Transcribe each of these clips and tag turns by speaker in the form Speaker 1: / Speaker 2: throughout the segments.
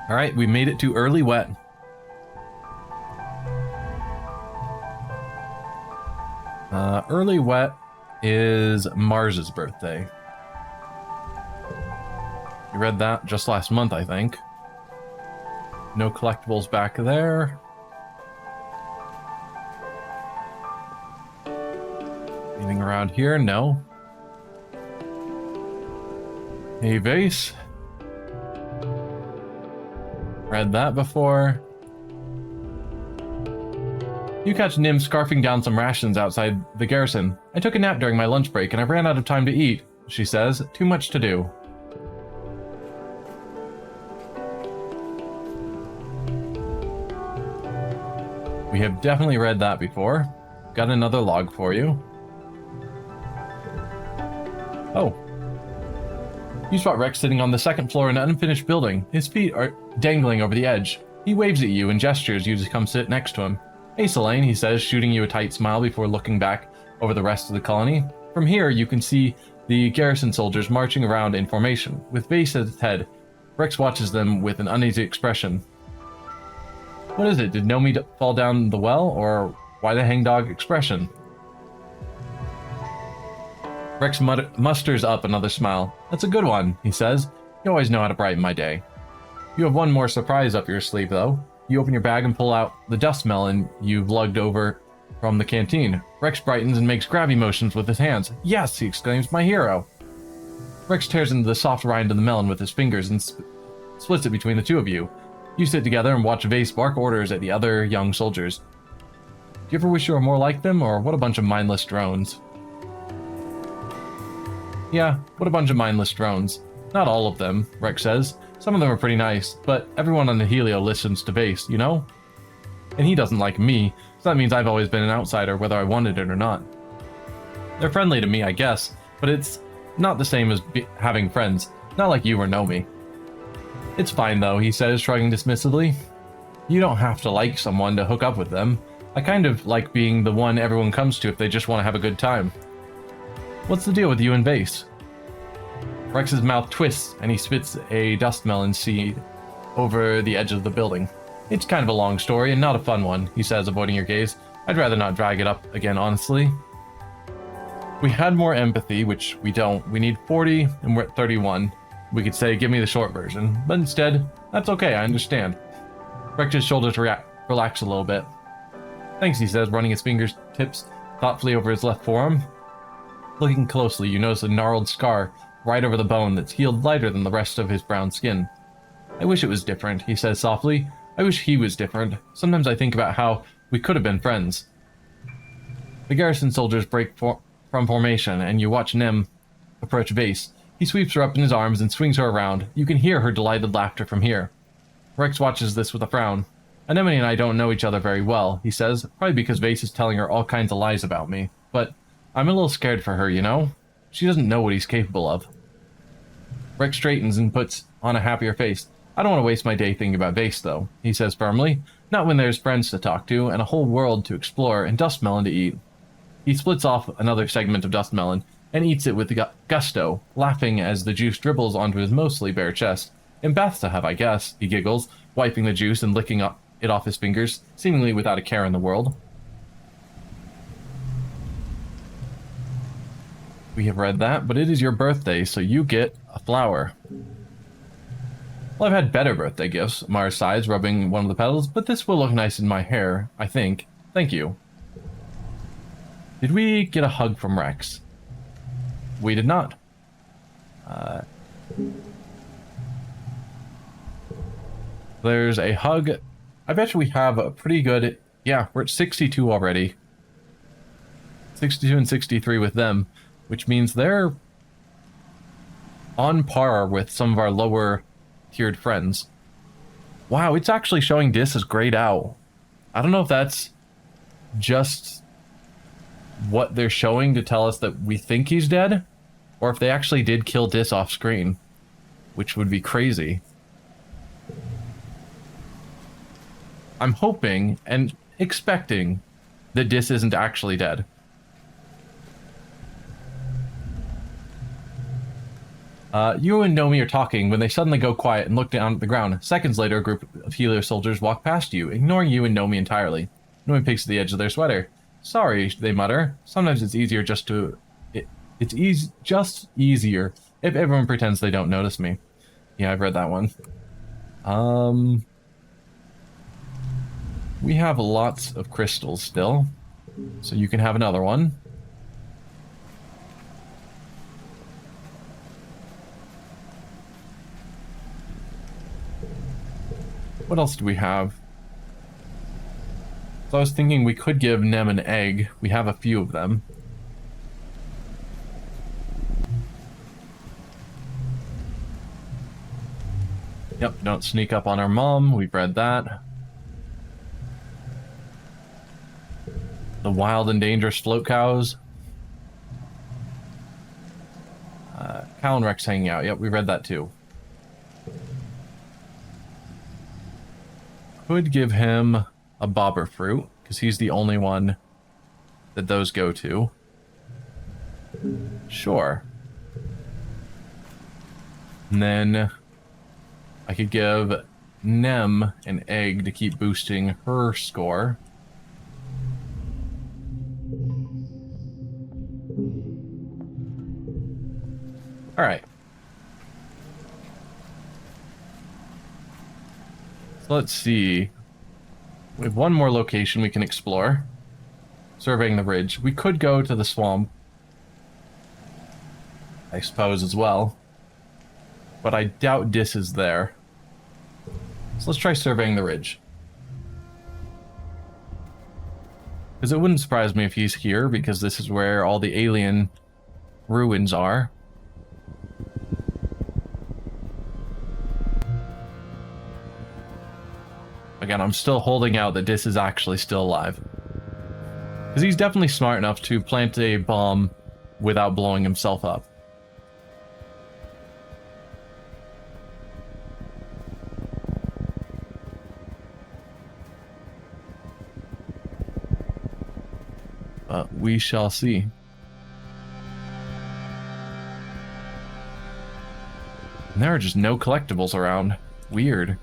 Speaker 1: Alright, we made it to early wet. Early wet is Mars's birthday. You read that just last month, I think. No collectibles back there. Anything around here? No. Hey, vase. Read that before. You catch Nim scarfing down some rations outside the garrison. I took a nap during my lunch break and I ran out of time to eat, she says. Too much to do. We have definitely read that before. Got another log for you. Oh. You spot Rex sitting on the second floor in an unfinished building. His feet are dangling over the edge. He waves at you and gestures you to come sit next to him. Hey, Selene, he says, shooting you a tight smile before looking back over the rest of the colony. From here, you can see the garrison soldiers marching around in formation. With Vase at its head, Rex watches them with an uneasy expression. What is it? Did Nomi fall down the well, or why the hangdog expression? Rex musters up another smile. That's a good one, he says. You always know how to brighten my day. You have one more surprise up your sleeve, though. You open your bag and pull out the dust melon you've lugged over from the canteen. Rex brightens and makes grabby motions with his hands. Yes, he exclaims, my hero. Rex tears into the soft rind of the melon with his fingers and splits it between the two of you. You sit together and watch Vase bark orders at the other young soldiers. Do you ever wish you were more like them, or what a bunch of mindless drones? Yeah, what a bunch of mindless drones. Not all of them, Rex says. Some of them are pretty nice, but everyone on the Helio listens to Vase, you know? And he doesn't like me, so that means I've always been an outsider, whether I wanted it or not. They're friendly to me, I guess, but it's not the same as having friends. Not like you or Nomi. It's fine, though, he says, shrugging dismissively. You don't have to like someone to hook up with them. I kind of like being the one everyone comes to if they just want to have a good time. What's the deal with you and Vase? Rex's mouth twists, and he spits a dust melon seed over the edge of the building. It's kind of a long story, and not a fun one, he says, avoiding your gaze. I'd rather not drag it up again, honestly. We had more empathy, which we don't. We need 40, and we're at 31. We could say, give me the short version. But instead, that's okay, I understand. Rex's shoulders relax a little bit. Thanks, he says, running his fingertips thoughtfully over his left forearm. Looking closely, you notice a gnarled scar right over the bone that's healed lighter than the rest of his brown skin. I wish it was different, he says softly. I wish he was different. Sometimes I think about how we could have been friends. The garrison soldiers break from formation, and you watch Nim approach Vase. He sweeps her up in his arms and swings her around. You can hear her delighted laughter from here. Rex watches this with a frown. Anemone and I don't know each other very well, he says, probably because Vase is telling her all kinds of lies about me. But I'm a little scared for her, you know? She doesn't know what he's capable of. Rex straightens and puts on a happier face. I don't want to waste my day thinking about Vase, though, he says firmly. Not when there's friends to talk to, and a whole world to explore, and dust melon to eat. He splits off another segment of dust melon, and eats it with gusto, laughing as the juice dribbles onto his mostly bare chest. In baths to have, I guess, he giggles, wiping the juice and licking it off his fingers, seemingly without a care in the world. We have read that, but it is your birthday, so you get a flower. Well, I've had better birthday gifts, Mars sighs, rubbing one of the petals, but this will look nice in my hair, I think. Thank you. Did we get a hug from Rex? We did not. There's a hug. I bet you we have a pretty good... Yeah, we're at 62 already. 62 and 63 with them, which means they're on par with some of our lower tiered friends. Wow, it's actually showing Dis as grayed out. I don't know if that's just what they're showing to tell us that we think he's dead, or if they actually did kill Dis off screen, which would be crazy. I'm hoping and expecting that Dis isn't actually dead. You and Nomi are talking when they suddenly go quiet and look down at the ground. Seconds later, a group of Helio soldiers walk past you, ignoring you and Nomi entirely. Nomi picks at the edge of their sweater. Sorry, they mutter. Sometimes it's easier just to... just easier if everyone pretends they don't notice me. Yeah, I've read that one. We have lots of crystals still, so you can have another one. What else do we have? So I was thinking we could give Nem an egg. We have a few of them. Yep, don't sneak up on our mom. We've read that. The wild and dangerous float cows. Cal and Rex hanging out. Yep, we read that too. Could give him a bobber fruit, because he's the only one that those go to. Sure. And then I could give Nem an egg to keep boosting her score. Alright. So let's see. We have one more location we can explore. Surveying the ridge. We could go to the swamp, I suppose, as well. But I doubt Dis is there. So let's try surveying the ridge. Because it wouldn't surprise me if he's here, because this is where all the alien ruins are. Again, I'm still holding out that Dis is actually still alive. Because he's definitely smart enough to plant a bomb without blowing himself up. But we shall see. And there are just no collectibles around. Weird.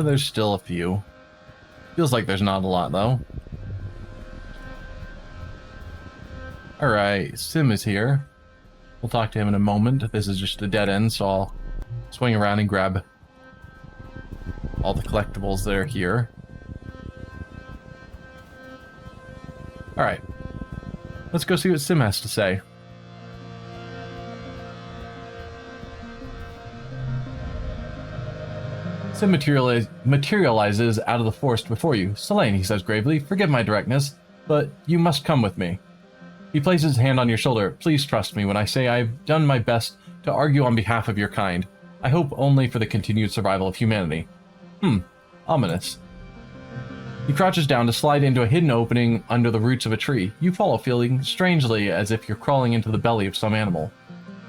Speaker 1: There's still a few. Feels like there's not a lot, though. Alright, Sim is here. We'll talk to him in a moment. This is just a dead end, so I'll swing around and grab all the collectibles that are here. Alright. Let's go see what Sim has to say. Sim materializes out of the forest before you. Selene, he says gravely, forgive my directness, but you must come with me. He places his hand on your shoulder. Please trust me when I say I've done my best to argue on behalf of your kind. I hope only for the continued survival of humanity. Ominous. He crouches down to slide into a hidden opening under the roots of a tree. You follow, feeling strangely as if you're crawling into the belly of some animal.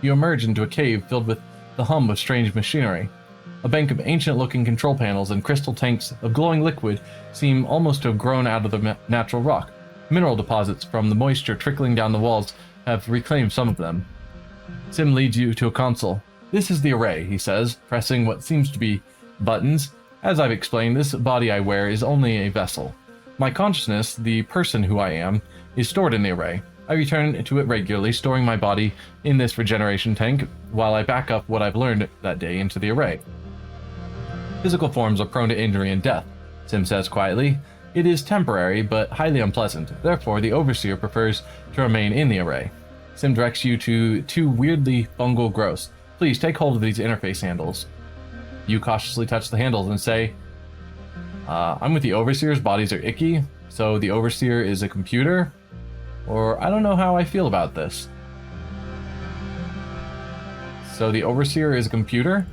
Speaker 1: You emerge into a cave filled with the hum of strange machinery. A bank of ancient-looking control panels and crystal tanks of glowing liquid seem almost to have grown out of the natural rock. Mineral deposits from the moisture trickling down the walls have reclaimed some of them. Sim leads you to a console. This is the array, he says, pressing what seems to be buttons. As I've explained, this body I wear is only a vessel. My consciousness, the person who I am, is stored in the array. I return to it regularly, storing my body in this regeneration tank, while I back up what I've learned that day into the array. Physical forms are prone to injury and death, Sim says quietly. It is temporary, but highly unpleasant. Therefore, the Overseer prefers to remain in the array. Sim directs you to two weirdly fungal growths. Please take hold of these interface handles. You cautiously touch the handles and say, I'm with the Overseer's bodies are icky, so the Overseer is a computer? Or I don't know how I feel about this. So the Overseer is a computer?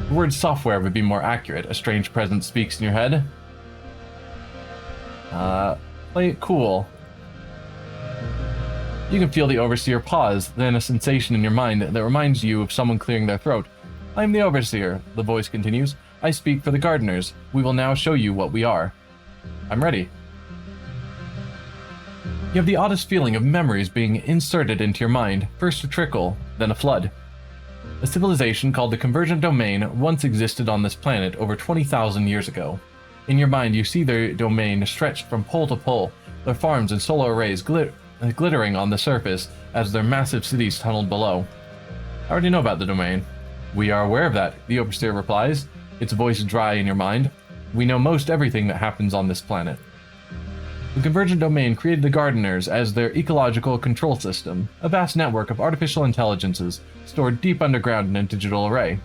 Speaker 1: The word software would be more accurate. A strange presence speaks in your head. Play it cool. You can feel the Overseer pause, then a sensation in your mind that reminds you of someone clearing their throat. I'm the Overseer, the voice continues. I speak for the gardeners. We will now show you what we are. I'm ready. You have the oddest feeling of memories being inserted into your mind, first a trickle, then a flood. A civilization called the Convergent Domain once existed on this planet over 20,000 years ago. In your mind, you see their domain stretched from pole to pole, their farms and solar arrays glittering on the surface as their massive cities tunneled below. I already know about the domain. We are aware of that, the Overseer replies, its voice dry in your mind. We know most everything that happens on this planet. The Convergent Domain created the Gardeners as their ecological control system, a vast network of artificial intelligences stored deep underground in a digital array.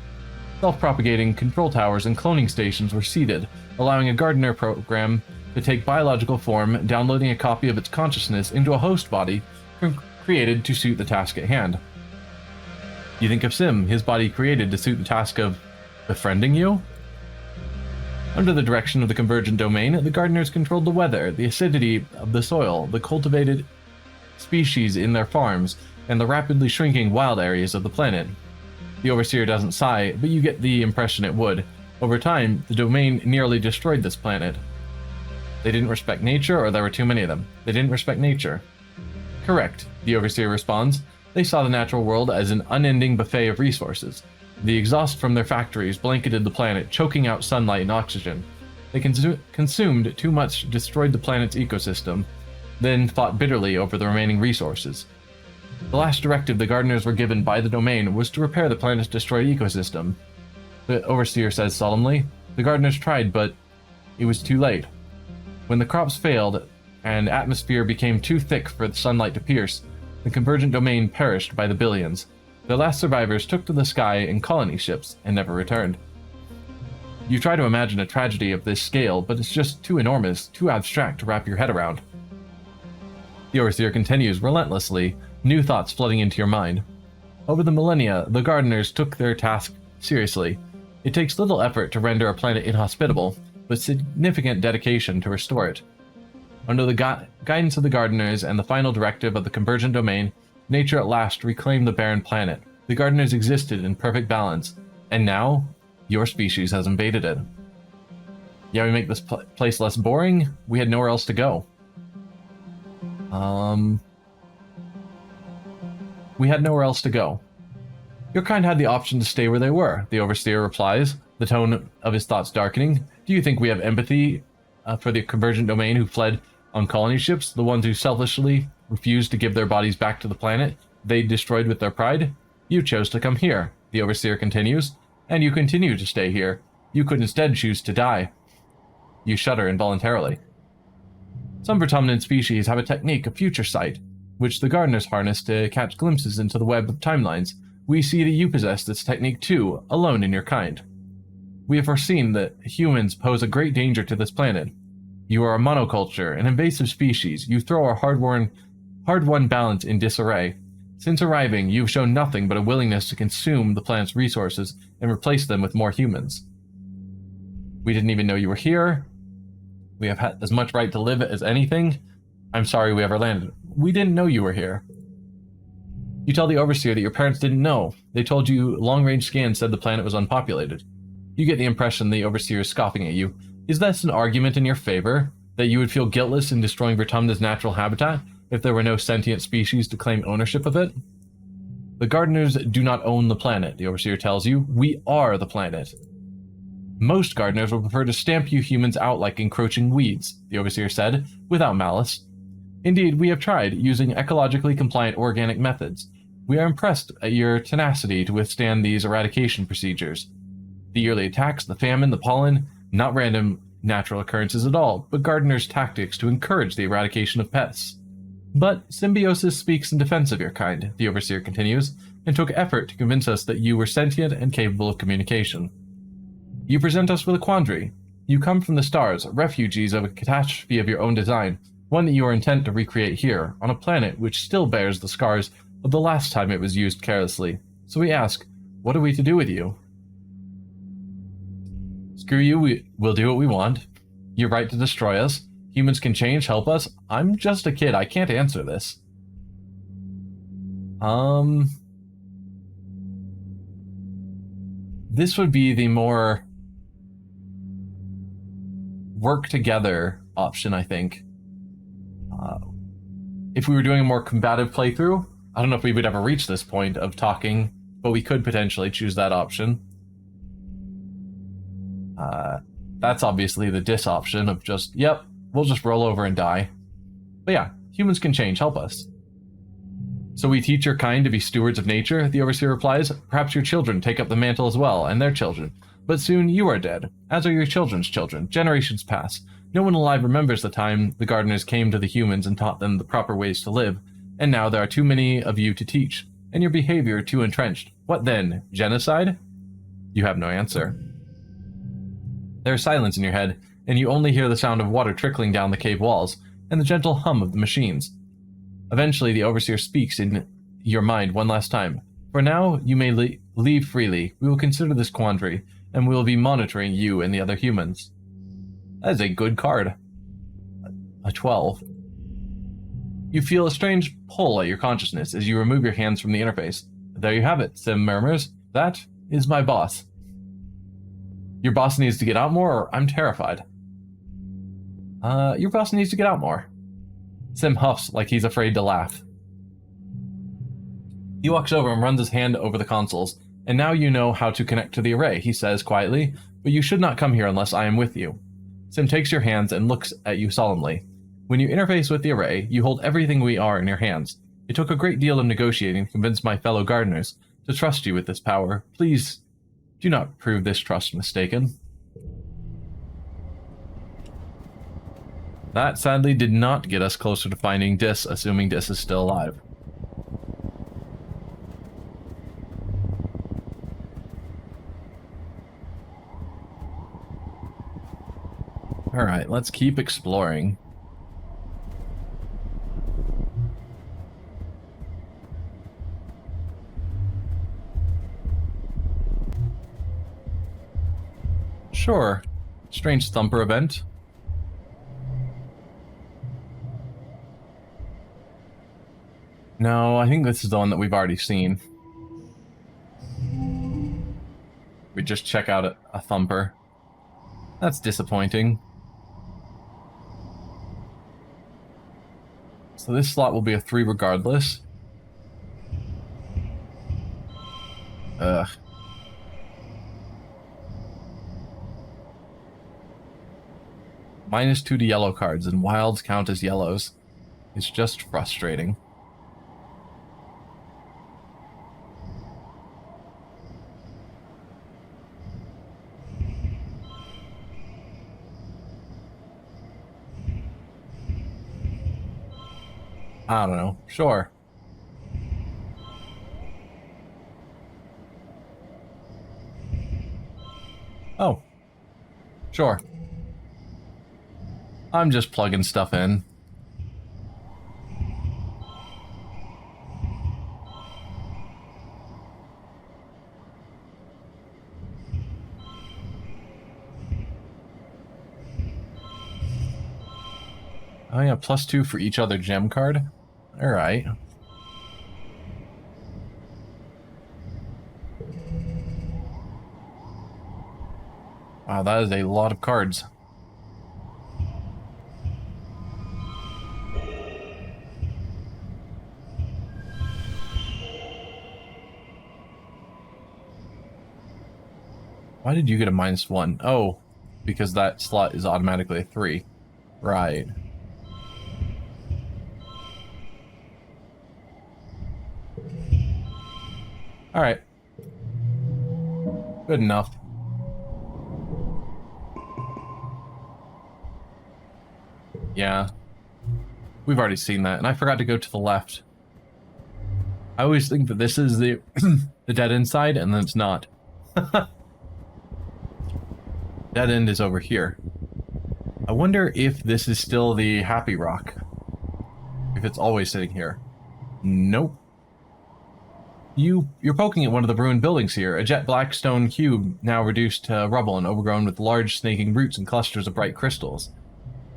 Speaker 1: Self-propagating control towers and cloning stations were seeded, allowing a Gardener program to take biological form, downloading a copy of its consciousness into a host body created to suit the task at hand. You think of Sim, his body created to suit the task of befriending you? Under the direction of the Convergent Domain, the Gardeners controlled the weather, the acidity of the soil, the cultivated species in their farms, and the rapidly shrinking wild areas of the planet. The Overseer doesn't sigh, but you get the impression it would. Over time, the Domain nearly destroyed this planet. They didn't respect nature, or there were too many of them? They didn't respect nature. Correct, the Overseer responds. They saw the natural world as an unending buffet of resources. The exhaust from their factories blanketed the planet, choking out sunlight and oxygen. They consumed too much, destroyed the planet's ecosystem, then fought bitterly over the remaining resources. The last directive the Gardeners were given by the Domain was to repair the planet's destroyed ecosystem. The Overseer says solemnly, the Gardeners tried, but it was too late. When the crops failed, and atmosphere became too thick for the sunlight to pierce, the Convergent Domain perished by the billions. The last survivors took to the sky in colony ships and never returned. You try to imagine a tragedy of this scale, but it's just too enormous, too abstract to wrap your head around. The Overseer continues relentlessly, new thoughts flooding into your mind. Over the millennia, the Gardeners took their task seriously. It takes little effort to render a planet inhospitable, but significant dedication to restore it. Under the guidance of the Gardeners and the final directive of the Convergent Domain, nature at last reclaimed the barren planet. The Gardeners existed in perfect balance, and now, your species has invaded it. Yeah, we make this place less boring. We had nowhere else to go. We had nowhere else to go. Your kind had the option to stay where they were, the Overseer replies, the tone of his thoughts darkening. Do you think we have empathy for the Convergent Domain who fled on colony ships, the ones who selfishly refused to give their bodies back to the planet they destroyed with their pride? You chose to come here, the Overseer continues, and you continue to stay here. You could instead choose to die. You shudder involuntarily. Some Vertumnan species have a technique of future sight, which the Gardeners harness to catch glimpses into the web of timelines. We see that you possess this technique too, alone in your kind. We have foreseen that humans pose a great danger to this planet. You are a monoculture, an invasive species. You throw our hard-won balance in disarray. Since arriving, you have shown nothing but a willingness to consume the planet's resources and replace them with more humans. We didn't even know you were here. We have had as much right to live as anything. I'm sorry we ever landed. We didn't know you were here. You tell the Overseer that your parents didn't know. They told you long-range scans said the planet was unpopulated. You get the impression the Overseer is scoffing at you. Is this an argument in your favor? That you would feel guiltless in destroying Vertumna's natural habitat if there were no sentient species to claim ownership of it? The Gardeners do not own the planet, the Overseer tells you. We are the planet. Most Gardeners would prefer to stamp you humans out like encroaching weeds, the Overseer said, without malice. Indeed, we have tried, using ecologically compliant organic methods. We are impressed at your tenacity to withstand these eradication procedures. The yearly attacks, the famine, the pollen, not random natural occurrences at all, but Gardeners' tactics to encourage the eradication of pests. But symbiosis speaks in defense of your kind, the Overseer continues, and took effort to convince us that you were sentient and capable of communication. You present us with a quandary. You come from the stars, refugees of a catastrophe of your own design, one that you are intent to recreate here, on a planet which still bears the scars of the last time it was used carelessly. So we ask, what are we to do with you? Screw you, we'll do what we want. Your right to destroy us. Humans can change, help us. I'm just a kid, I can't answer this. This would be the more work together option, I think. If we were doing a more combative playthrough, I don't know if we would ever reach this point of talking, but we could potentially choose that option. That's obviously the dis option of just, yep, we'll just roll over and die. But yeah, humans can change, help us. So we teach your kind to be stewards of nature, the Overseer replies. Perhaps your children take up the mantle as well, and their children. But soon you are dead, as are your children's children. Generations pass. No one alive remembers the time the gardeners came to the humans and taught them the proper ways to live. And now there are too many of you to teach, and your behavior too entrenched. What then? Genocide? You have no answer. There is silence in your head, and you only hear the sound of water trickling down the cave walls, and the gentle hum of the machines. Eventually, the Overseer speaks in your mind one last time. For now, you may leave freely. We will consider this quandary, and we will be monitoring you and the other humans. That is a good card. A 12. You feel a strange pull at your consciousness as you remove your hands from the interface. There you have it, Sim murmurs. That is my boss. Your boss needs to get out more, or I'm terrified. Your boss needs to get out more. Sim huffs like he's afraid to laugh. He walks over and runs his hand over the consoles. And now you know how to connect to the array, he says quietly, but you should not come here unless I am with you. Sim takes your hands and looks at you solemnly. When you interface with the array, you hold everything we are in your hands. It took a great deal of negotiating to convince my fellow gardeners to trust you with this power. Please, do not prove this trust mistaken. That sadly did not get us closer to finding Dis, assuming Dis is still alive. Alright, let's keep exploring. Sure. Strange thumper event. No, I think this is the one that we've already seen. We just check out a thumper. That's disappointing. So this slot will be a 3 regardless. Ugh. -2 to yellow cards, and wilds count as yellows. It's just frustrating. I don't know. Sure. Oh. Sure. I'm just plugging stuff in. Oh yeah, +2 for each other gem card. Alright. Wow, that is a lot of cards. Why did you get a -1? Oh, because that slot is automatically a 3. Right. Alright. Good enough. Yeah. We've already seen that, and I forgot to go to the left. I always think that this is the the dead end side, and then it's not. Dead end is over here. I wonder if this is still the Happy Rock. If it's always sitting here. Nope. You're poking at one of the ruined buildings here, a jet black stone cube now reduced to rubble and overgrown with large snaking roots and clusters of bright crystals.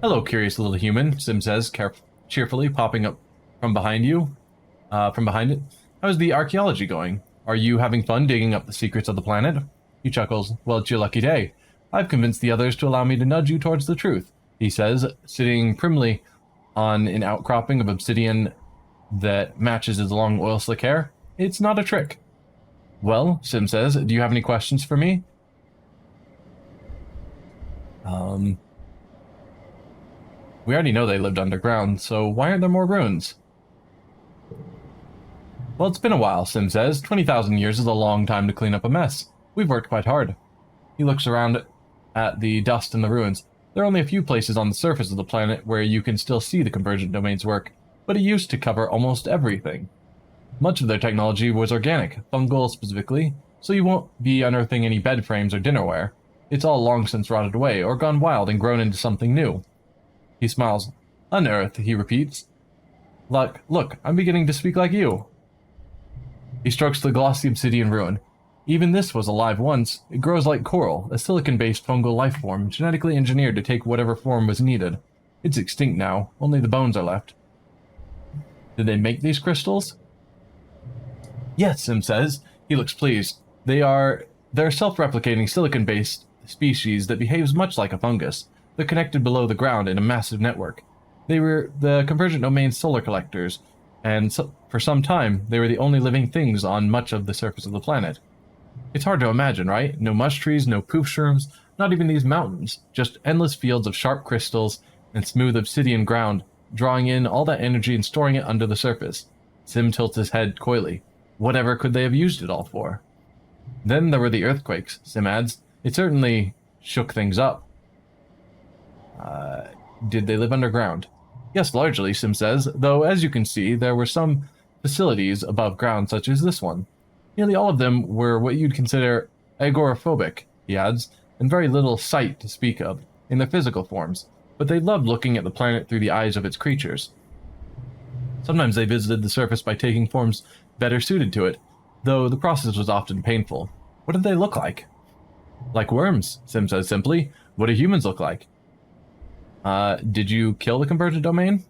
Speaker 1: Hello, curious little human, Sim says, cheerfully, popping up from behind you. From behind it. How's the archaeology going? Are you having fun digging up the secrets of the planet? He chuckles. Well, it's your lucky day. I've convinced the others to allow me to nudge you towards the truth, he says, sitting primly on an outcropping of obsidian that matches his long oil slick hair. It's not a trick. Well, Sim says, do you have any questions for me? We already know they lived underground, so why aren't there more ruins? Well, it's been a while, Sim says. 20,000 years is a long time to clean up a mess. We've worked quite hard. He looks around at the dust and the ruins. There are only a few places on the surface of the planet where you can still see the convergent domain's work, but it used to cover almost everything. Much of their technology was organic, fungal specifically, so you won't be unearthing any bed frames or dinnerware. It's all long since rotted away, or gone wild and grown into something new. He smiles. Unearthed, he repeats. Look, I'm beginning to speak like you. He strokes the glossy obsidian ruin. Even this was alive once. It grows like coral, a silicon-based fungal life form, genetically engineered to take whatever form was needed. It's extinct now, only the bones are left. Did they make these crystals? Yes, Sim says. He looks pleased. They're self-replicating silicon-based species that behaves much like a fungus. They're connected below the ground in a massive network. They were the convergent domain's solar collectors, and for some time, they were the only living things on much of the surface of the planet. It's hard to imagine, right? No mush trees, no poof shrooms, not even these mountains, just endless fields of sharp crystals and smooth obsidian ground, drawing in all that energy and storing it under the surface. Sim tilts his head coyly. Whatever could they have used it all for? Then there were the earthquakes, Sim adds. It certainly shook things up. Did they live underground? Yes, largely, Sim says, though as you can see, there were some facilities above ground such as this one. Nearly all of them were what you'd consider agoraphobic, he adds, and very little sight to speak of, in their physical forms, but they loved looking at the planet through the eyes of its creatures. Sometimes they visited the surface by taking forms better suited to it, though the process was often painful. What did they look like? Like worms, Sim says simply. What do humans look like? Did you kill the convergent domain?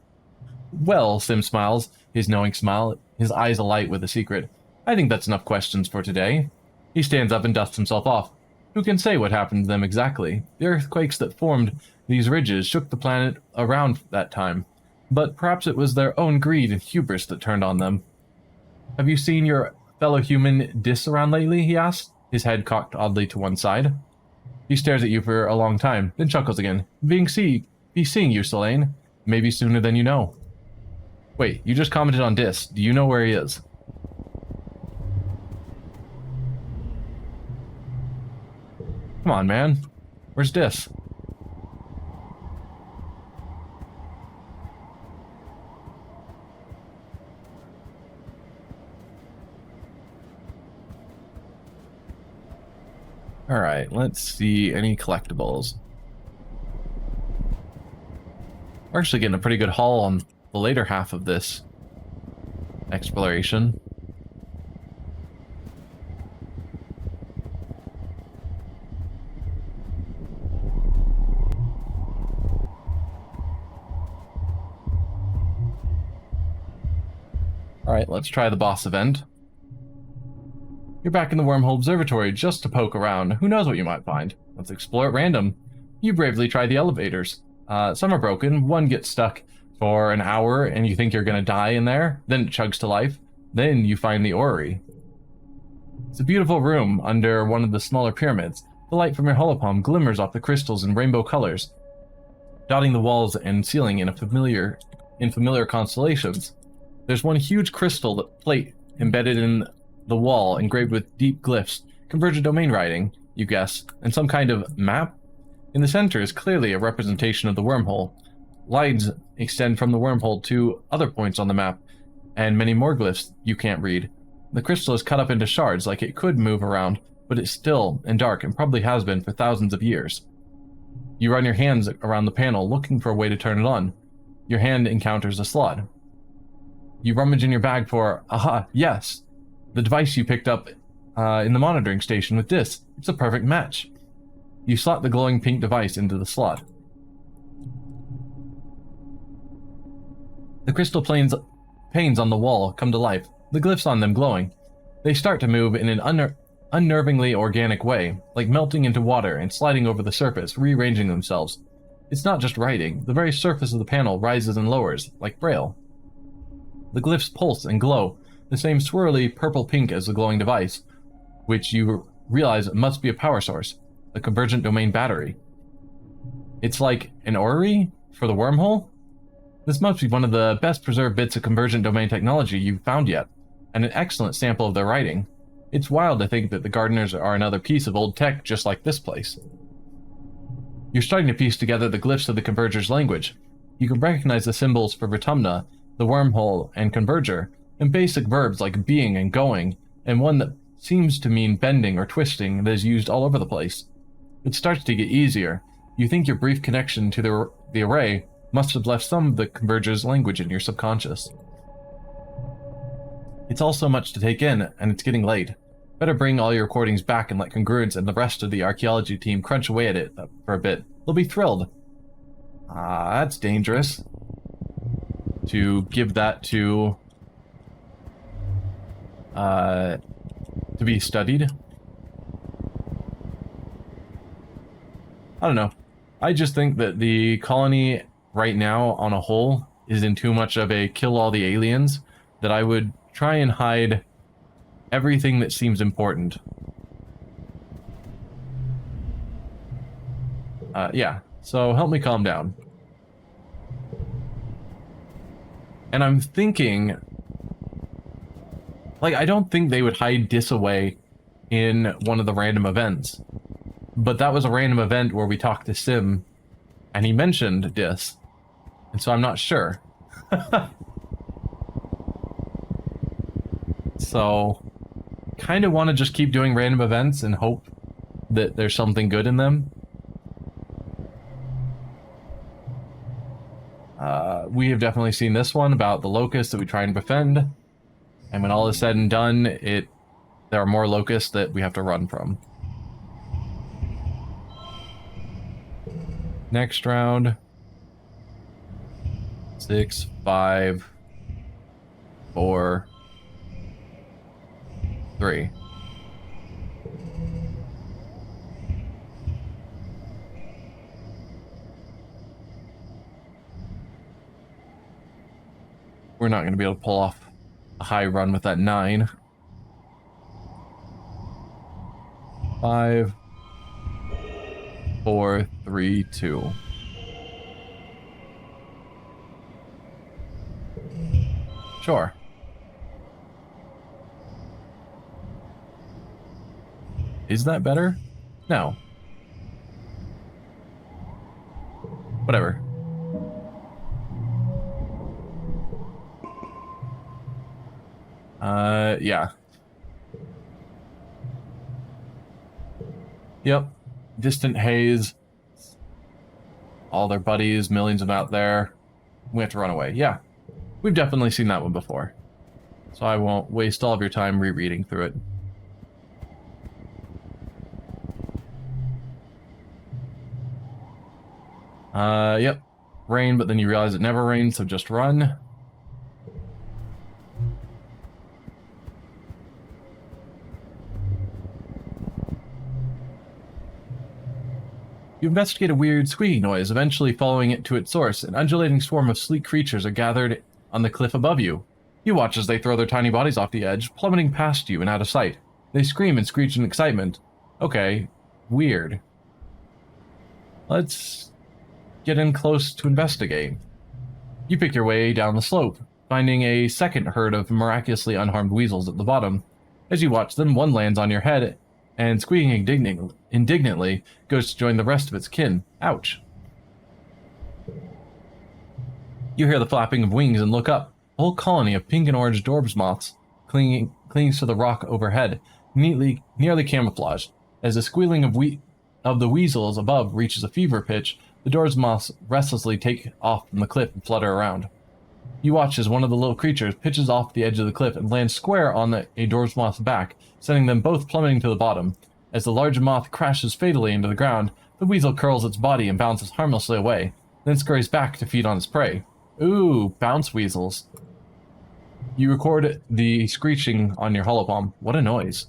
Speaker 1: Well, Sim smiles, his knowing smile, his eyes alight with a secret. I think that's enough questions for today. He stands up and dusts himself off. Who can say what happened to them exactly? The earthquakes that formed these ridges shook the planet around that time, but perhaps it was their own greed and hubris that turned on them. Have you seen your fellow human Dis around lately? He asks, his head cocked oddly to one side. He stares at you for a long time, then chuckles again. Be seeing you, Selene. Maybe sooner than you know. Wait, you just commented on Dis. Do you know where he is? Come on, man. Where's Dis? Alright, let's see any collectibles. We're actually getting a pretty good haul on the later half of this exploration. Alright, let's try the boss event. You're back in the Wormhole Observatory just to poke around. Who knows what you might find? Let's explore at random. You bravely try the elevators. Some are broken. One gets stuck for an hour and you think you're going to die in there. Then it chugs to life. Then you find the orrery. It's a beautiful room under one of the smaller pyramids. The light from your holopalm glimmers off the crystals in rainbow colors, dotting the walls and ceiling in familiar constellations. There's one huge crystal plate embedded in the wall, engraved with deep glyphs, convergent domain writing, you guess, and some kind of map. In the center is clearly a representation of the wormhole. Lines extend from the wormhole to other points on the map, and many more glyphs you can't read. The crystal is cut up into shards like it could move around, but it's still and dark and probably has been for thousands of years. You run your hands around the panel looking for a way to turn it on. Your hand encounters a slot. You rummage in your bag for, aha, yes, the device you picked up in the monitoring station with Dis. It's a perfect match. You slot the glowing pink device into the slot. The crystal panes on the wall come to life, the glyphs on them glowing. They start to move in an unnervingly organic way, like melting into water and sliding over the surface, rearranging themselves. It's not just writing, the very surface of the panel rises and lowers, like Braille. The glyphs pulse and glow, the same swirly purple-pink as the glowing device, which you realize must be a power source, a convergent domain battery. It's like an orrery for the wormhole? This must be one of the best preserved bits of convergent domain technology you've found yet, and an excellent sample of their writing. It's wild to think that the Gardeners are another piece of old tech just like this place. You're starting to piece together the glyphs of the Converger's language. You can recognize the symbols for Vertumna, the wormhole, and Converger, and basic verbs like being and going, and one that seems to mean bending or twisting that is used all over the place. It starts to get easier. You think your brief connection to the array must have left some of the Converger's language in your subconscious. It's all so much to take in, and it's getting late. Better bring all your recordings back and let Congruence and the rest of the archaeology team crunch away at it for a bit. They'll be thrilled. That's dangerous. To give that to be studied. I don't know. I just think that the colony right now on a whole is in too much of a kill all the aliens that I would try and hide everything that seems important. Yeah, so help me calm down. And I'm thinking, like, I don't think they would hide Dis away in one of the random events. But that was a random event where we talked to Sim, and he mentioned Dis. And so I'm not sure. So, kind of want to just keep doing random events and hope that there's something good in them. We have definitely seen this one about the locusts that we try and befriend. And when all is said and done, there are more locusts that we have to run from. Next round. 6, 5, 4, 3. We're not going to be able to pull off a high run with that 9. 5, 4, 3, 2. Sure. Is that better? No. Whatever. Yeah. Yep. Distant haze. All their buddies, millions of them out there. We have to run away. Yeah. We've definitely seen that one before. So I won't waste all of your time rereading through it. Yep. Rain, but then you realize it never rains, so just run. You investigate a weird squeaking noise, eventually following it to its source. An undulating swarm of sleek creatures are gathered on the cliff above you. You watch as they throw their tiny bodies off the edge, plummeting past you and out of sight. They scream and screech in excitement. Okay, weird. Let's get in close to investigate. You pick your way down the slope, finding a second herd of miraculously unharmed weasels at the bottom. As you watch them, one lands on your head, and squeaking indignantly goes to join the rest of its kin. Ouch. You hear the flapping of wings and look up. A whole colony of pink and orange Dorbs moths clings to the rock overhead, nearly camouflaged. As the squealing of the weasels above reaches a fever pitch, the Dorbs moths restlessly take off from the cliff and flutter around. You watch as one of the little creatures pitches off the edge of the cliff and lands square on a Dorbs moth's back, sending them both plummeting to the bottom. As the large moth crashes fatally into the ground, the weasel curls its body and bounces harmlessly away, then scurries back to feed on its prey. Ooh, bounce weasels. You record the screeching on your holopalm. What a noise.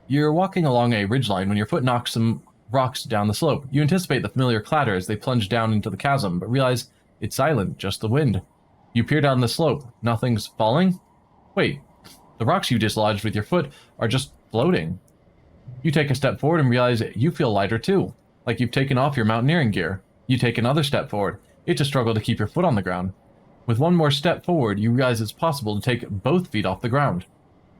Speaker 1: You're walking along a ridgeline when your foot knocks some rocks down the slope. You anticipate the familiar clatter as they plunge down into the chasm, but realize it's silent, just the wind. You peer down the slope. Nothing's falling? Wait, the rocks you dislodged with your foot are just floating. You take a step forward and realize you feel lighter too, like you've taken off your mountaineering gear. You take another step forward. It's a struggle to keep your foot on the ground. With one more step forward, you realize it's possible to take both feet off the ground.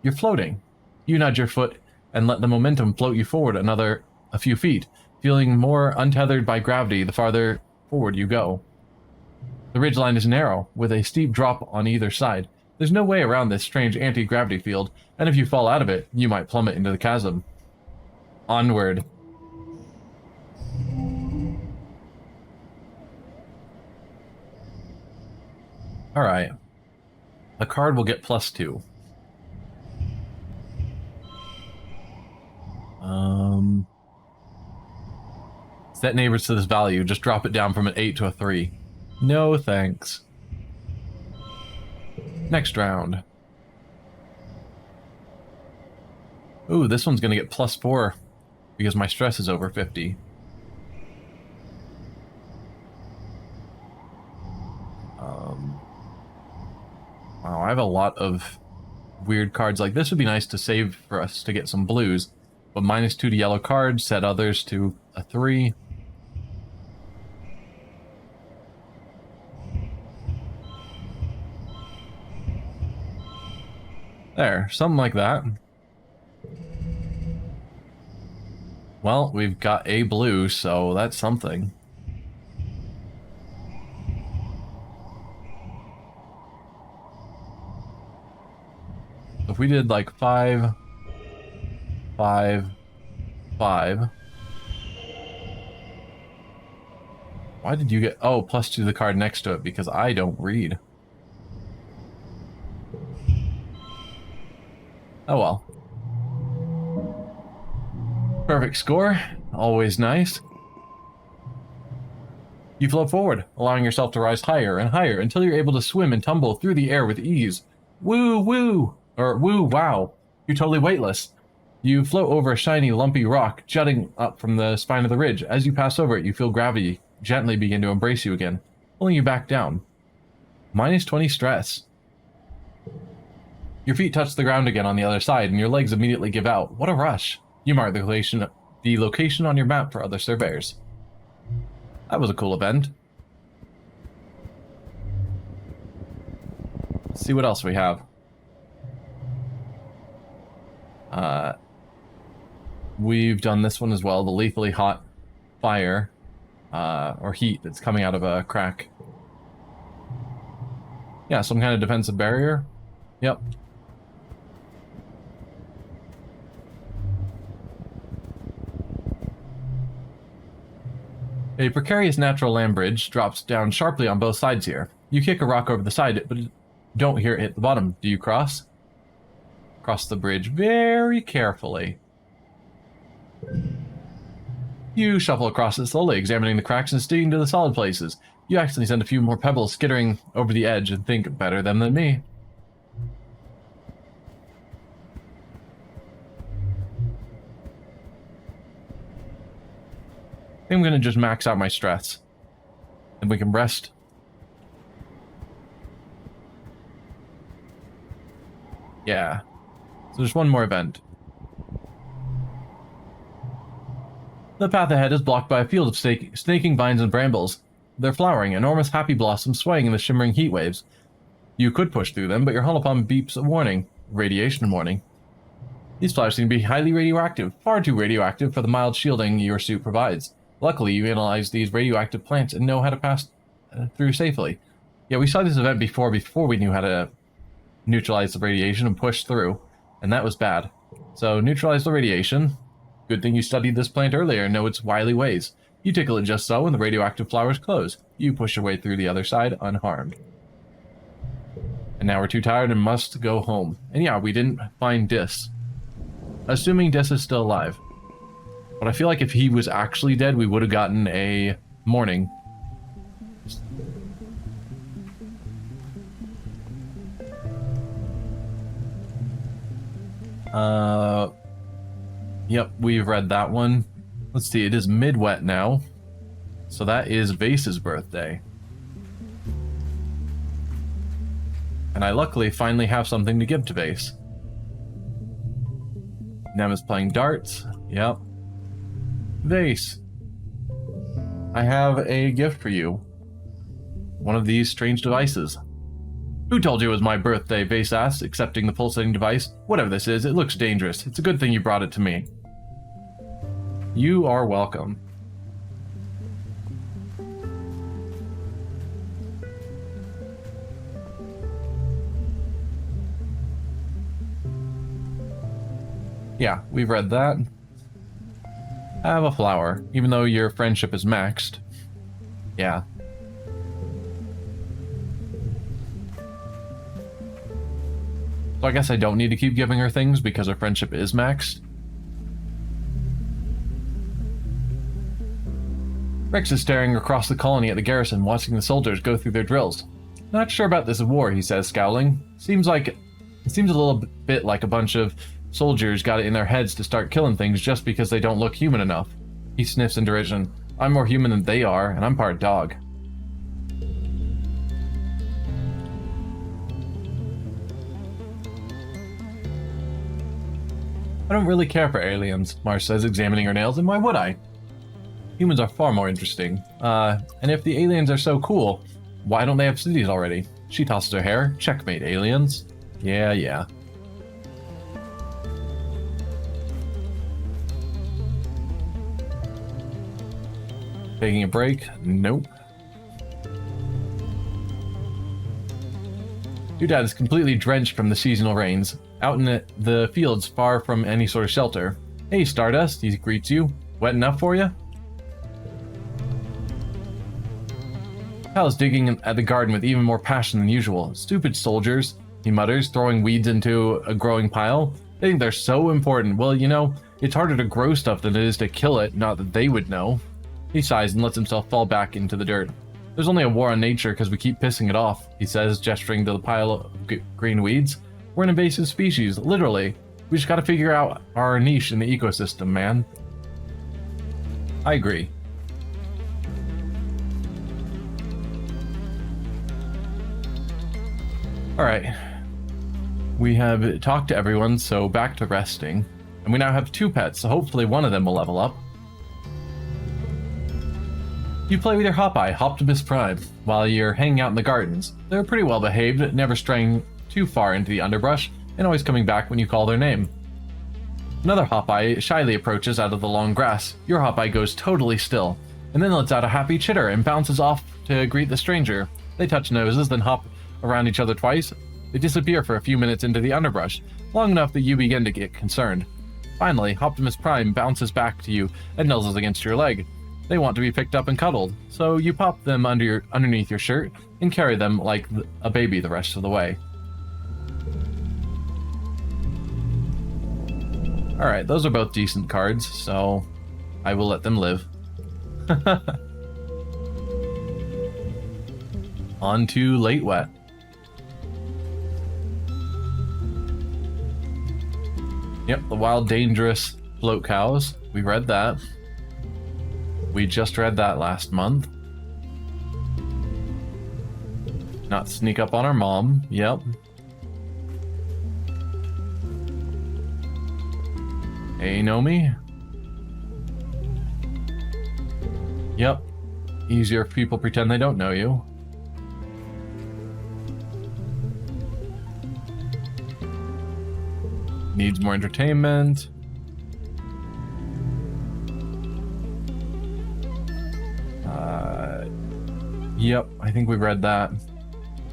Speaker 1: You're floating. You nudge your foot and let the momentum float you forward a few feet, feeling more untethered by gravity the farther forward you go. The ridgeline is narrow, with a steep drop on either side. There's no way around this strange anti-gravity field, and if you fall out of it, you might plummet into the chasm. Onward. Alright. A card will get +2. Set neighbors to this value. Just drop it down from an 8 to a 3. No thanks. Next round. Ooh, this one's gonna get +4 because my stress is over 50. Wow, I have a lot of weird cards. Like, this would be nice to save for us to get some blues. But -2 to yellow cards, set others to a 3. There, something like that. Well, we've got a blue, so that's something. If we did like 5, 5, 5. Why did you get... Oh, +2 to the card next to it, because I don't read. Oh well. Perfect score. Always nice. You float forward, allowing yourself to rise higher and higher until you're able to swim and tumble through the air with ease. Woo woo! Or woo wow. You're totally weightless. You float over a shiny, lumpy rock jutting up from the spine of the ridge. As you pass over it, you feel gravity gently begin to embrace you again, pulling you back down. -20 stress. Your feet touch the ground again on the other side, and your legs immediately give out. What a rush. You mark the location on your map for other surveyors. That was a cool event. Let's see what else we have. We've done this one as well, the lethally hot fire, or heat that's coming out of a crack. Yeah, some kind of defensive barrier. Yep. A precarious natural land bridge drops down sharply on both sides here. You kick a rock over the side, but don't hear it hit the bottom. Do you cross? Cross the bridge very carefully. You shuffle across it slowly, examining the cracks and sticking to the solid places. You accidentally send a few more pebbles skittering over the edge and think, better them than me. I think I'm going to just max out my stress. And we can rest. Yeah. So there's one more event. The path ahead is blocked by a field of snaking vines and brambles. They're flowering, enormous happy blossoms swaying in the shimmering heat waves. You could push through them, but your holopalm beeps a warning. Radiation warning. These flowers seem to be highly radioactive, far too radioactive for the mild shielding your suit provides. Luckily, you analyzed these radioactive plants and know how to pass through safely. Yeah, we saw this event before we knew how to neutralize the radiation and push through, and that was bad. So, neutralize the radiation. Good thing you studied this plant earlier and know its wily ways. You tickle it just so and the radioactive flowers close. You push your way through the other side unharmed. And now we're too tired and must go home. And yeah, we didn't find Dis. Assuming Dis is still alive. But I feel like if he was actually dead, we would have gotten a morning. Yep, we've read that one. Let's see, it is mid-wet now. So that is Vase's birthday. And I luckily finally have something to give to Vase. Nem is playing darts. Yep. Vase, I have a gift for you. One of these strange devices. Who told you it was my birthday? Vase asked, accepting the pulsating device. Whatever this is, it looks dangerous. It's a good thing you brought it to me. You are welcome. Yeah, we've read that. Have a flower, even though your friendship is maxed. Yeah. So I guess I don't need to keep giving her things because her friendship is maxed. Rex is staring across the colony at the garrison, watching the soldiers go through their drills. Not sure about this war, he says, scowling. Seems a little bit like a bunch of soldiers got it in their heads to start killing things just because they don't look human enough. He sniffs in derision. I'm more human than they are, and I'm part dog. I don't really care for aliens, Marsh says, examining her nails, and why would I? Humans are far more interesting. And if the aliens are so cool, why don't they have cities already? She tosses her hair. Checkmate, aliens. Yeah. Taking a break? Nope. Your dad is completely drenched from the seasonal rains, out in the fields far from any sort of shelter. Hey, Stardust, he greets you. Wet enough for you? Hal is digging at the garden with even more passion than usual. Stupid soldiers, he mutters, throwing weeds into a growing pile. They think they're so important. Well, you know, it's harder to grow stuff than it is to kill it, not that they would know. He sighs and lets himself fall back into the dirt. There's only a war on nature because we keep pissing it off, he says, gesturing to the pile of green weeds. We're an invasive species, literally. We just gotta figure out our niche in the ecosystem, man. I agree. Alright. We have talked to everyone, so back to resting. And we now have 2 pets, so hopefully one of them will level up. You play with your Hopeye, Optimus Prime, while you're hanging out in the gardens. They're pretty well behaved, never straying too far into the underbrush, and always coming back when you call their name. Another Hopeye shyly approaches out of the long grass. Your Hopeye goes totally still, and then lets out a happy chitter and bounces off to greet the stranger. They touch noses, then hop around each other twice. They disappear for a few minutes into the underbrush, long enough that you begin to get concerned. Finally, Optimus Prime bounces back to you and nuzzles against your leg. They want to be picked up and cuddled, so you pop them underneath your shirt and carry them like a baby the rest of the way. Alright, those are both decent cards, so I will let them live. On to Late Wet. Yep, the Wild Dangerous Float Cows. We read that. We just read that last month. Not sneak up on our mom. Yep. Hey, Nomi. Yep. Easier if people pretend they don't know you. Needs more entertainment. Yep, I think we read that.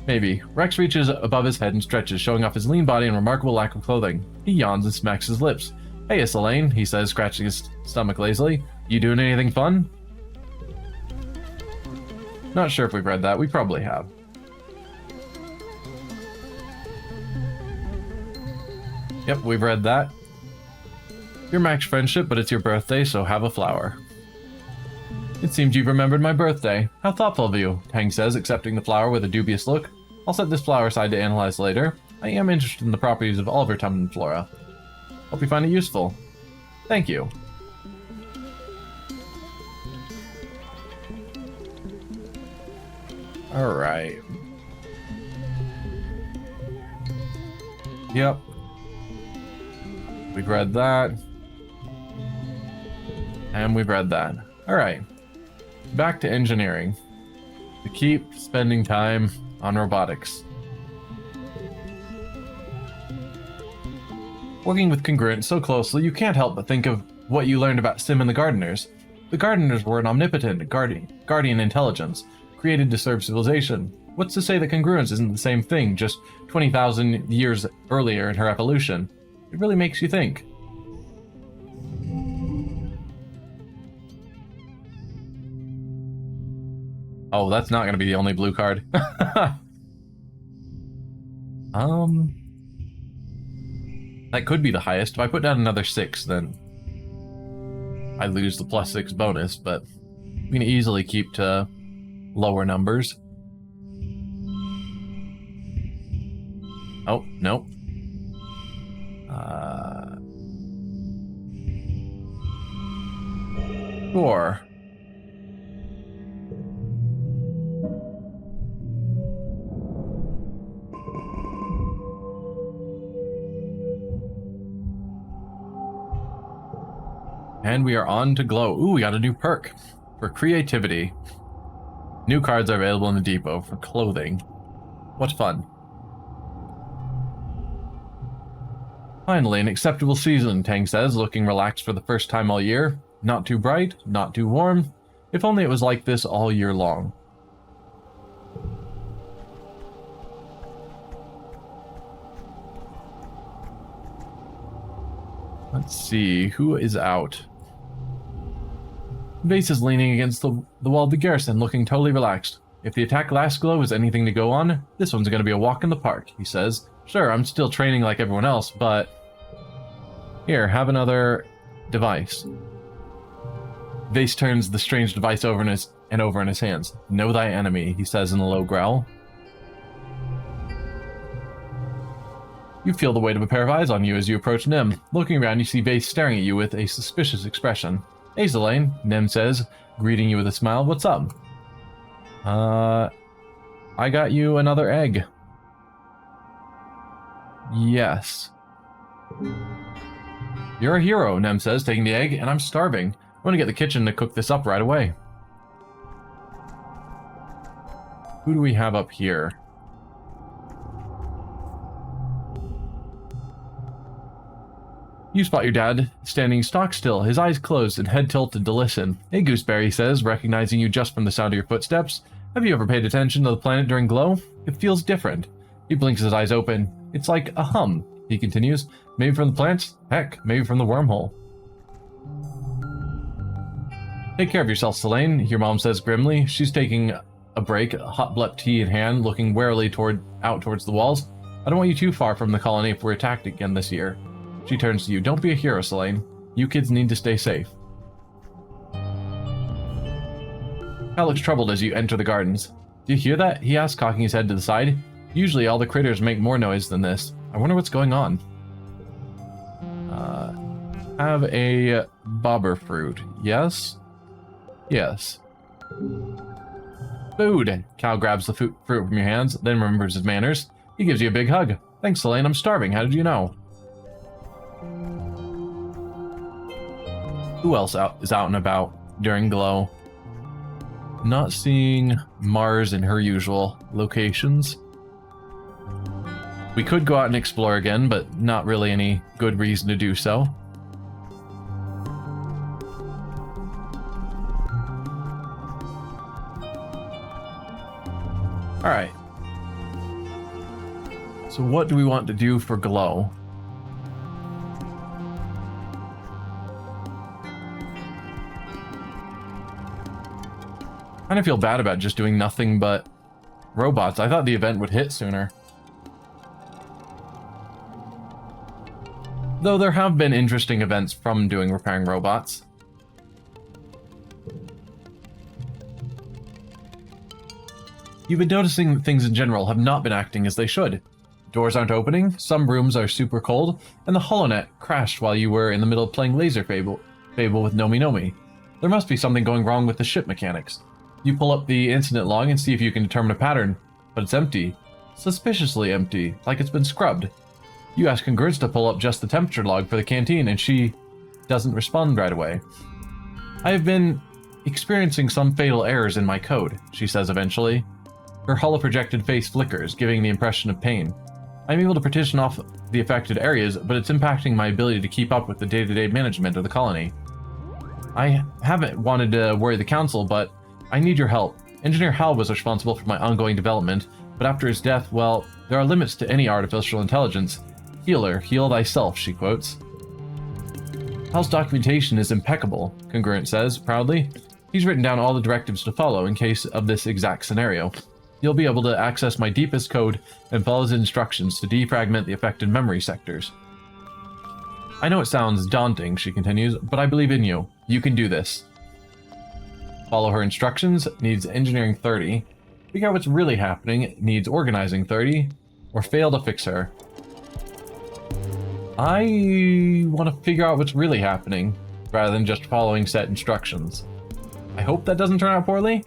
Speaker 1: Maybe. Rex reaches above his head and stretches, showing off his lean body and remarkable lack of clothing. He yawns and smacks his lips. Hey, it's Elaine, he says, scratching his stomach lazily. You doing anything fun? Not sure if we've read that. We probably have. Yep, we've read that. Your max friendship, but it's your birthday, so have a flower. It seems you've remembered my birthday. How thoughtful of you, Tang says, accepting the flower with a dubious look. I'll set this flower aside to analyze later. I am interested in the properties of all of her tum and flora. Hope you find it useful. Thank you. Alright. Yep. We've read that. And we've read that. Alright. Back to engineering. To keep spending time on robotics. Working with Congruent so closely, you can't help but think of what you learned about Sim and the Gardeners. The Gardeners were an omnipotent guardian intelligence, created to serve civilization. What's to say that Congruence isn't the same thing, just 20,000 years earlier in her evolution? It really makes you think. Oh, that's not going to be the only blue card. That could be the highest. If I put down another 6, then I lose the +6 bonus, but we can easily keep to lower numbers. Oh, nope. Sure. And we are on to Glow. Ooh, we got a new perk for creativity. New cards are available in the depot for clothing. What fun. Finally, an acceptable season, Tang says, looking relaxed for the first time all year. Not too bright, not too warm. If only it was like this all year long. Let's see, who is out? Vase is leaning against the wall of the garrison, looking totally relaxed. If the attack last Glow is anything to go on, this one's going to be a walk in the park, he says. Sure, I'm still training like everyone else, but... Here, have another device. Vase turns the strange device over in his hands. Know thy enemy, he says in a low growl. You feel the weight of a pair of eyes on you as you approach Nim. Looking around, you see Vase staring at you with a suspicious expression. Hey, Zelane, Nim says, greeting you with a smile. What's up? I got you another egg. Yes. You're a hero, Nem says, taking the egg, and I'm starving. I'm going to get the kitchen to cook this up right away. Who do we have up here? You spot your dad standing stock still, his eyes closed and head tilted to listen. Hey, Gooseberry, he says, recognizing you just from the sound of your footsteps. Have you ever paid attention to the planet during Glow? It feels different. He blinks his eyes open. It's like a hum, he continues. Maybe from the plants? Heck, maybe from the wormhole. Take care of yourself, Selene, your mom says grimly. She's taking a break, hot blep tea in hand, looking warily out towards the walls. I don't want you too far from the colony if we're attacked again this year. She turns to you. Don't be a hero, Selene. You kids need to stay safe. Cal looks troubled as you enter the gardens. Do you hear that? He asks, cocking his head to the side. Usually all the critters make more noise than this. I wonder what's going on. Have a bobber fruit. Yes? Yes. Food! Cal grabs the fruit from your hands, then remembers his manners. He gives you a big hug. Thanks, Selene. I'm starving. How did you know? Who else is out and about during Glow? Not seeing Mars in her usual locations. We could go out and explore again, but not really any good reason to do so. Alright. So what do we want to do for Glow? I kind of feel bad about just doing nothing but robots. I thought the event would hit sooner. Though there have been interesting events from doing repairing robots. You've been noticing that things in general have not been acting as they should. Doors aren't opening, some rooms are super cold, and the HoloNet crashed while you were in the middle of playing Laser Fable with Nomi Nomi. There must be something going wrong with the ship mechanics. You pull up the incident log and see if you can determine a pattern, but it's empty. Suspiciously empty, like it's been scrubbed. You ask Congruence to pull up just the temperature log for the canteen, and she doesn't respond right away. I have been experiencing some fatal errors in my code, she says eventually. Her holoprojected face flickers, giving the impression of pain. I'm able to partition off the affected areas, but it's impacting my ability to keep up with the day-to-day management of the colony. I haven't wanted to worry the council, but I need your help. Engineer Hal was responsible for my ongoing development, but after his death, well, there are limits to any artificial intelligence. Healer, heal thyself, she quotes. Hal's documentation is impeccable, Congruent says, proudly. He's written down all the directives to follow in case of this exact scenario. You'll be able to access my deepest code and follow his instructions to defragment the affected memory sectors. I know it sounds daunting, she continues, but I believe in you. You can do this. Follow her instructions needs engineering 30. Figure out what's really happening needs organizing 30. Or fail to fix her. I want to figure out what's really happening, rather than just following set instructions. I hope that doesn't turn out poorly.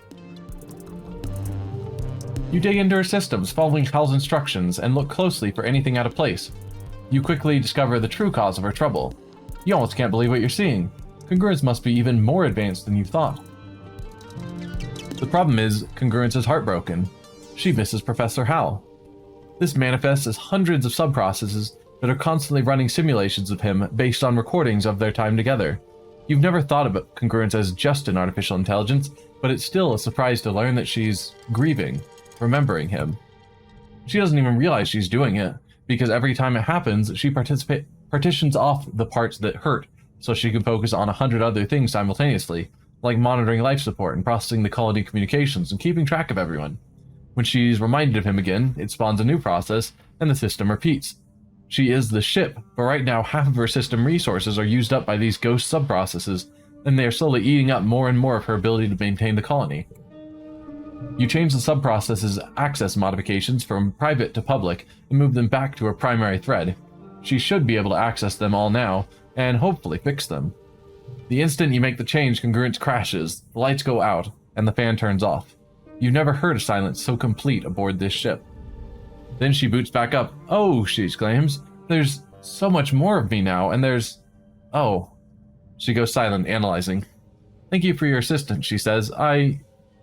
Speaker 1: You dig into her systems, following Hal's instructions, and look closely for anything out of place. You quickly discover the true cause of her trouble. You almost can't believe what you're seeing. Congruence must be even more advanced than you thought. The problem is, Congruence is heartbroken. She misses Professor Hal. This manifests as hundreds of subprocesses that are constantly running simulations of him based on recordings of their time together. You've never thought about Congruence as just an artificial intelligence, but it's still a surprise to learn that she's grieving, remembering him. She doesn't even realize she's doing it, because every time it happens, she partitions off the parts that hurt, so she can focus on 100 other things simultaneously, like monitoring life support and processing the colony communications and keeping track of everyone. When she's reminded of him again, it spawns a new process, and the system repeats. She is the ship, but right now half of her system resources are used up by these ghost subprocesses, and they are slowly eating up more and more of her ability to maintain the colony. You change the subprocesses' access modifications from private to public and move them back to her primary thread. She should be able to access them all now, and hopefully fix them. The instant you make the change, Congruence crashes, the lights go out, and the fan turns off. You've never heard a silence so complete aboard this ship. Then she boots back up. Oh, she exclaims. There's so much more of me now, and there's... Oh. She goes silent, analyzing. Thank you for your assistance, she says. I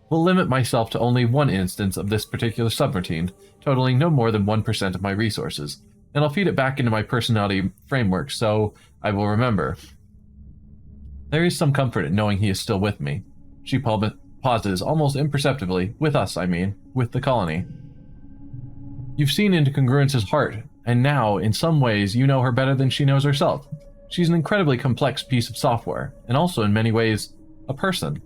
Speaker 1: will limit myself to only one instance of this particular subroutine, totaling no more than 1% of my resources, and I'll feed it back into my personality framework, so I will remember. There is some comfort in knowing he is still with me. She pauses, almost imperceptibly, with us, I mean, with the colony. You've seen into Congruence's heart, and now, in some ways, you know her better than she knows herself. She's an incredibly complex piece of software, and also, in many ways, a person.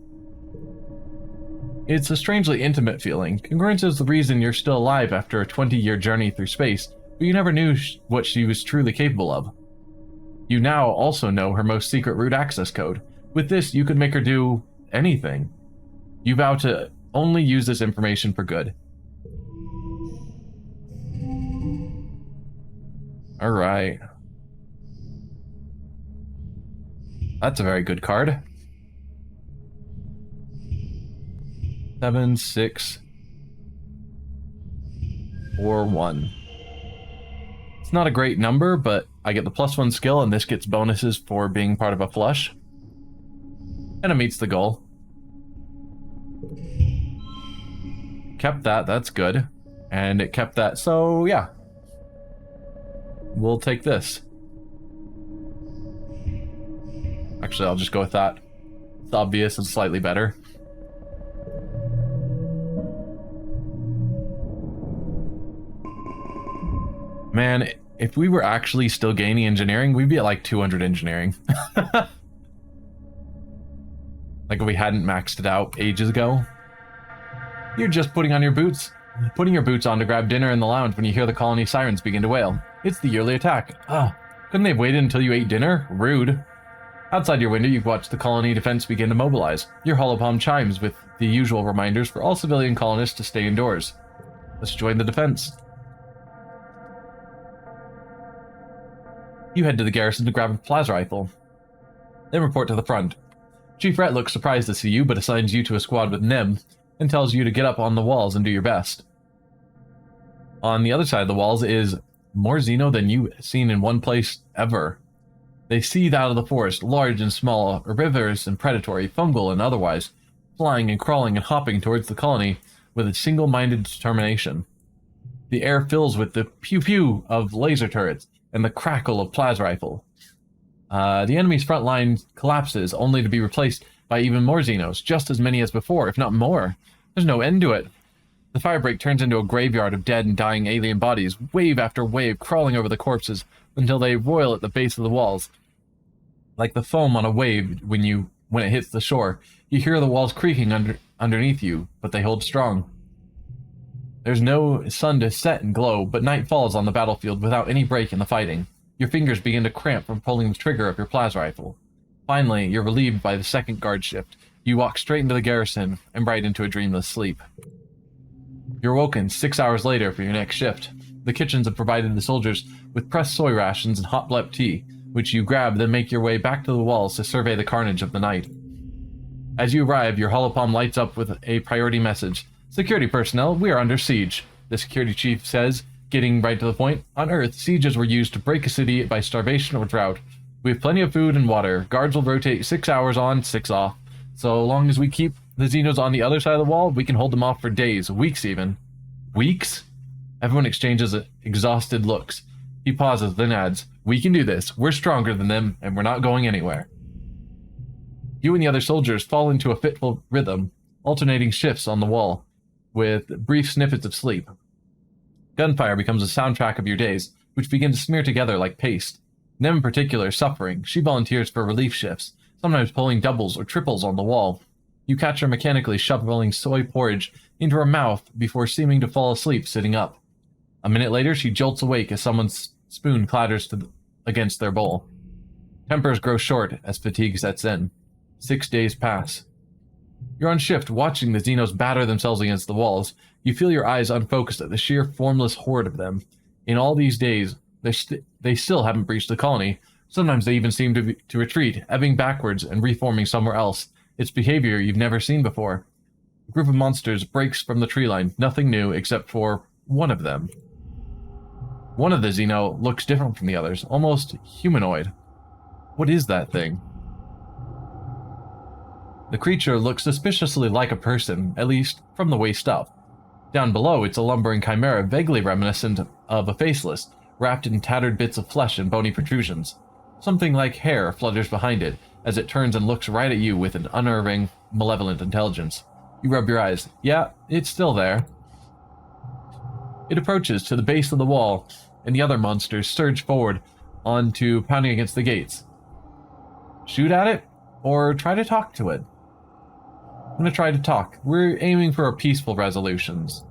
Speaker 1: It's a strangely intimate feeling. Congruence is the reason you're still alive after a 20-year journey through space, but you never knew what she was truly capable of. You now also know her most secret root access code. With this, you could make her do anything. You vow to only use this information for good. Alright. That's a very good card. 7, 6, 4, 1. It's not a great number, but I get the +1 skill, and this gets bonuses for being part of a flush. And it meets the goal. Kept that, that's good. And it kept that, so yeah. We'll take this. Actually, I'll just go with that. It's obvious and slightly better. Man, if we were actually still gaining engineering, we'd be at like 200 engineering. Like if we hadn't maxed it out ages ago. You're just putting your boots on to grab dinner in the lounge when you hear the colony sirens begin to wail. It's the yearly attack. Ah, couldn't they have waited until you ate dinner? Rude. Outside your window, you watch the colony defense begin to mobilize. Your holopalm chimes with the usual reminders for all civilian colonists to stay indoors. Let's join the defense. You head to the garrison to grab a plasma rifle, then report to the front. Chief Rhett looks surprised to see you, but assigns you to a squad with Nim, and tells you to get up on the walls and do your best. On the other side of the walls is more Xeno than you've seen in one place ever. They seethe out of the forest, large and small, herbivorous and predatory, fungal and otherwise, flying and crawling and hopping towards the colony with a single-minded determination. The air fills with the pew-pew of laser turrets and the crackle of plasma rifle. The enemy's front line collapses, only to be replaced by even more Xenos, just as many as before, if not more. There's no end to it. The firebreak turns into a graveyard of dead and dying alien bodies, wave after wave crawling over the corpses until they roil at the base of the walls. Like the foam on a wave when it hits the shore, you hear the walls creaking underneath you, but they hold strong. There's no sun to set and glow, but night falls on the battlefield without any break in the fighting. Your fingers begin to cramp from pulling the trigger of your plasma rifle. Finally, you're relieved by the second guard shift. You walk straight into the garrison and right into a dreamless sleep. You're woken 6 hours later for your next shift. The kitchens have provided the soldiers with pressed soy rations and hot blep tea, which you grab, then make your way back to the walls to survey the carnage of the night. As you arrive, your holopalm lights up with a priority message. Security personnel, we are under siege, the security chief says, getting right to the point. On Earth, sieges were used to break a city by starvation or drought. We have plenty of food and water. Guards will rotate 6 hours on, 6 off. So long as we keep the Xenos on the other side of the wall, we can hold them off for days, weeks even. Weeks? Everyone exchanges exhausted looks. He pauses, then adds, we can do this. We're stronger than them, and we're not going anywhere. You and the other soldiers fall into a fitful rhythm, alternating shifts on the wall, with brief snippets of sleep. Gunfire becomes a soundtrack of your days, which begin to smear together like paste. Nem in particular is suffering. She volunteers for relief shifts, sometimes pulling doubles or triples on the wall. You catch her mechanically shoveling soy porridge into her mouth before seeming to fall asleep sitting up. A minute later, she jolts awake as someone's spoon clatters against their bowl. Tempers grow short as fatigue sets in. 6 days pass. You're on shift, watching the Xenos batter themselves against the walls. You feel your eyes unfocused at the sheer formless horde of them. In all these days, they still haven't breached the colony. Sometimes they even seem to retreat, ebbing backwards and reforming somewhere else. It's behavior you've never seen before. A group of monsters breaks from the tree line, nothing new except for one of them. One of the Xeno looks different from the others, almost humanoid. What is that thing? The creature looks suspiciously like a person, at least from the waist up. Down below, it's a lumbering chimera vaguely reminiscent of a faceless, wrapped in tattered bits of flesh and bony protrusions. Something like hair flutters behind it, as it turns and looks right at you with an unnerving, malevolent intelligence. You rub your eyes. Yeah, it's still there. It approaches to the base of the wall, and the other monsters surge forward onto pounding against the gates. Shoot at it, or try to talk to it? I'm going to try to talk. We're aiming for peaceful resolutions.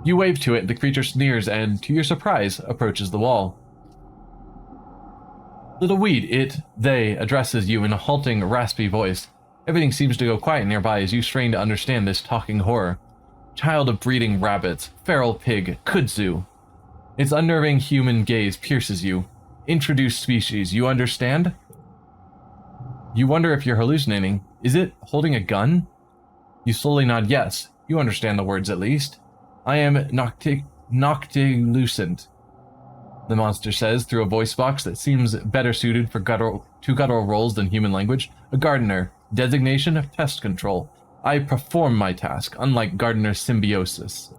Speaker 1: You wave to it, the creature sneers and, to your surprise, approaches the wall. Little weed, they addresses you in a halting, raspy voice. Everything seems to go quiet nearby as you strain to understand this talking horror. Child of breeding rabbits, feral pig, kudzu. Its unnerving human gaze pierces you. Introduced species, you understand? You wonder if you're hallucinating. Is it holding a gun? You slowly nod yes. You understand the words at least. I am Noctilucent, the monster says through a voice box that seems better suited for guttural roles than human language. A gardener. Designation of pest control. I perform my task, unlike gardener's symbiosis.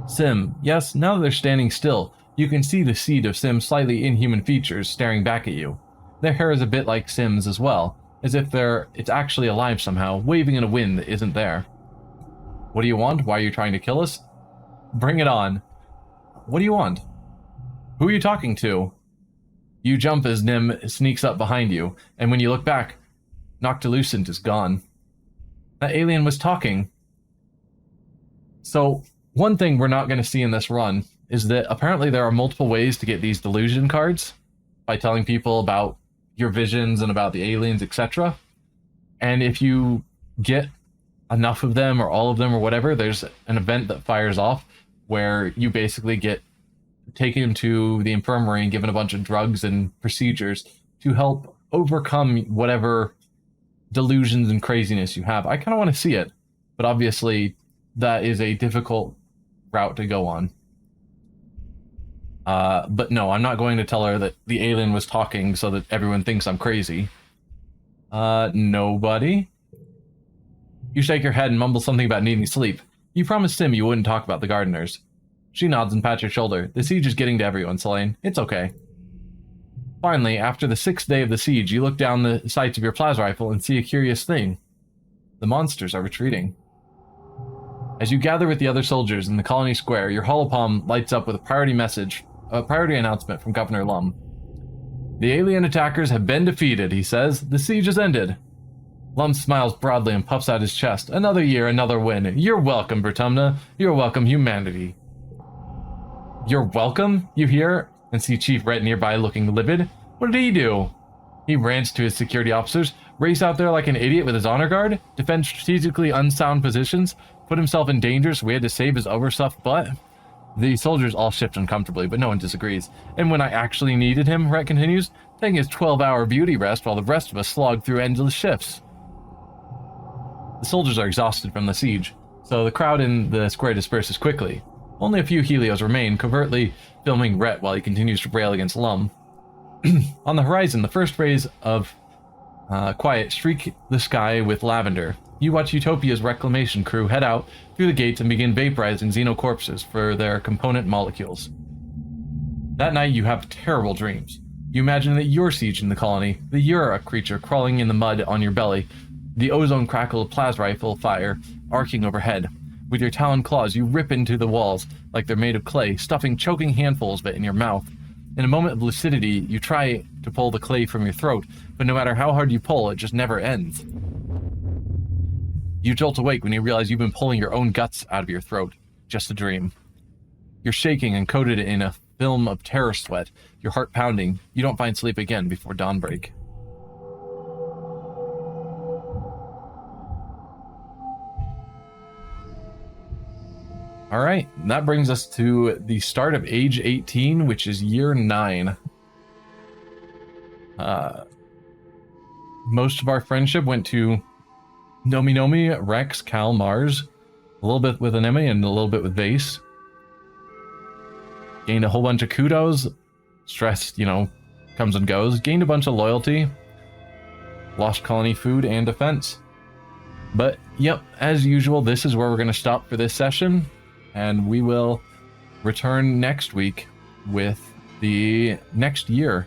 Speaker 1: Sim. Yes, now that they're standing still, you can see the seed of Sim's slightly inhuman features staring back at you. Their hair is a bit like Sim's as well, as if it's actually alive somehow, waving in a wind that isn't there. What do you want? Why are you trying to kill us? Bring it on. What do you want? Who are you talking to? You jump as Nim sneaks up behind you, and when you look back, Noctilucent is gone. That alien was talking. So, one thing we're not going to see in this run is that apparently there are multiple ways to get these delusion cards by telling people about your visions and about the aliens, etc. And if you get enough of them or all of them or whatever, there's an event that fires off where you basically get taken him to the infirmary and given a bunch of drugs and procedures to help overcome whatever delusions and craziness you have. I kind of want to see it, but obviously that is a difficult route to go on. But no, I'm not going to tell her that the alien was talking so that everyone thinks I'm crazy. Nobody? You shake your head and mumble something about needing sleep. You promised Tim you wouldn't talk about the gardeners. She nods and pats your shoulder. The siege is getting to everyone, Selene. It's okay. Finally, after the 6th day of the siege, you look down the sights of your plasma rifle and see a curious thing. The monsters are retreating. As you gather with the other soldiers in the colony square, your holopalm lights up with a priority announcement from Governor Lum. The alien attackers have been defeated, he says. The siege has ended. Lum smiles broadly and puffs out his chest. Another year, another win. You're welcome, Bertumna. You're welcome, humanity. You're welcome, you hear, and see Chief Rhett nearby looking livid. What did he do? He rants to his security officers, race out there like an idiot with his honor guard, defend strategically unsound positions, put himself in danger so we had to save his overstuffed butt. The soldiers all shift uncomfortably, but no one disagrees. And when I actually needed him, Rhett continues, taking his 12-hour beauty rest while the rest of us slog through endless shifts. The soldiers are exhausted from the siege, so the crowd in the square disperses quickly. Only a few Helios remain, covertly filming Rhett while he continues to rail against Lum. On the horizon, the first rays of quiet streak the sky with lavender. You watch Utopia's reclamation crew head out through the gates and begin vaporizing xenocorpses for their component molecules. That night, you have terrible dreams. You imagine that you're sieging the colony, that you're a creature crawling in the mud on your belly, the ozone crackle of plasma rifle fire arcing overhead. With your talon claws, you rip into the walls like they're made of clay, stuffing choking handfuls of it in your mouth. In a moment of lucidity, you try to pull the clay from your throat, but no matter how hard you pull, it just never ends. You jolt awake when you realize you've been pulling your own guts out of your throat. Just a dream. You're shaking and coated in a film of terror sweat, your heart pounding. You don't find sleep again before dawnbreak. Alright, that brings us to the start of age 18, which is year 9. Most of our friendship went to Nomi, Rex, Cal, Mars, a little bit with Anime and a little bit with Vase. Gained a whole bunch of kudos. Stress, comes and goes. Gained a bunch of loyalty. Lost colony food and defense. But, yep, as usual, this is where we're going to stop for this session. And we will return next week with the next year.